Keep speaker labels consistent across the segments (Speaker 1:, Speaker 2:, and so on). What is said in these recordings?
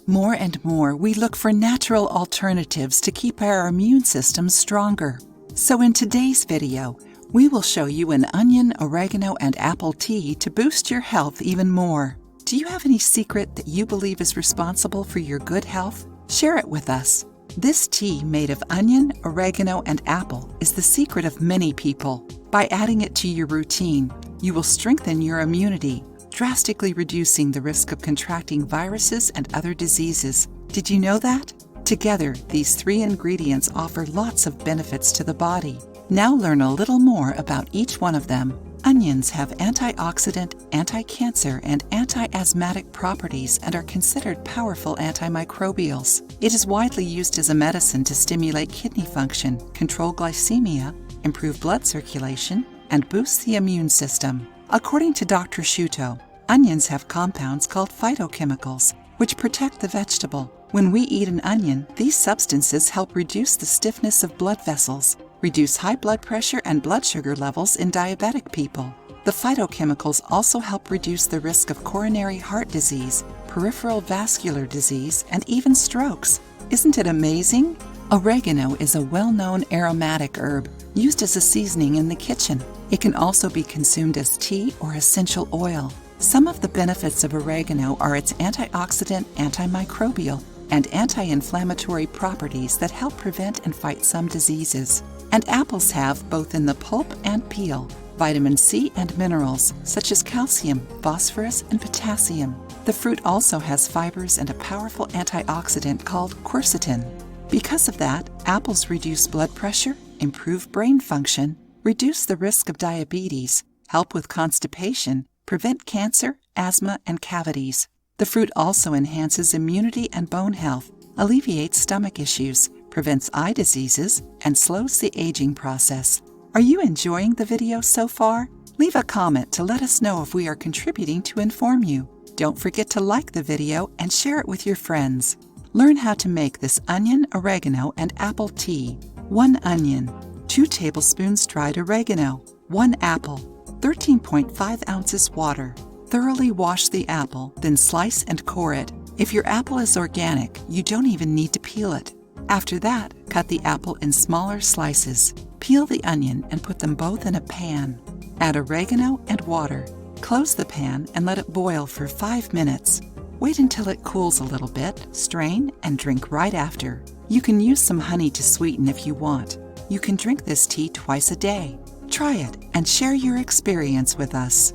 Speaker 1: More and more, we look for natural alternatives to keep our immune system stronger. So in today's video, we will show you an onion, oregano, and apple tea to boost your health even more. Do you have any secret that you believe is responsible for your good health? Share it with us. This tea made of onion, oregano, and apple is the secret of many people. By adding it to your routine, you will strengthen your immunity, drastically reducing the risk of contracting viruses and other diseases. Did you know that? Together, these 3 ingredients offer lots of benefits to the body. Now learn a little more about each one of them. Onions have antioxidant, anti-cancer, and anti-asthmatic properties and are considered powerful antimicrobials. It is widely used as a medicine to stimulate kidney function, control glycemia, improve blood circulation, and boost the immune system. According to Dr. Shuto, onions have compounds called phytochemicals, which protect the vegetable. When we eat an onion, these substances help reduce the stiffness of blood vessels, reduce high blood pressure and blood sugar levels in diabetic people. The phytochemicals also help reduce the risk of coronary heart disease, peripheral vascular disease, and even strokes. Isn't it amazing? Oregano is a well-known aromatic herb used as a seasoning in the kitchen. It can also be consumed as tea or essential oil. Some of the benefits of oregano are its antioxidant, antimicrobial, and anti-inflammatory properties that help prevent and fight some diseases. And apples have, both in the pulp and peel, vitamin C and minerals such as calcium, phosphorus, and potassium. The fruit also has fibers and a powerful antioxidant called quercetin. Because of that, apples reduce blood pressure, improve brain function, reduce the risk of diabetes, help with constipation, prevent cancer, asthma, and cavities. The fruit also enhances immunity and bone health, alleviates stomach issues, prevents eye diseases, and slows the aging process. Are you enjoying the video so far? Leave a comment to let us know if we are contributing to inform you. Don't forget to like the video and share it with your friends. Learn how to make this onion, oregano, and apple tea. 1 onion, 2 tablespoons dried oregano, 1 apple, 13.5 ounces water. Thoroughly wash the apple, then slice and core it. If your apple is organic, you don't even need to peel it. After that, cut the apple in smaller slices. Peel the onion and put them both in a pan. Add oregano and water. Close the pan and let it boil for 5 minutes. Wait until it cools a little bit, strain, and drink right after. You can use some honey to sweeten if you want. You can drink this tea twice a day. Try it and share your experience with us.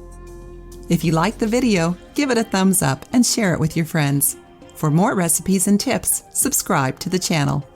Speaker 1: If you liked the video, give it a thumbs up and share it with your friends. For more recipes and tips, subscribe to the channel.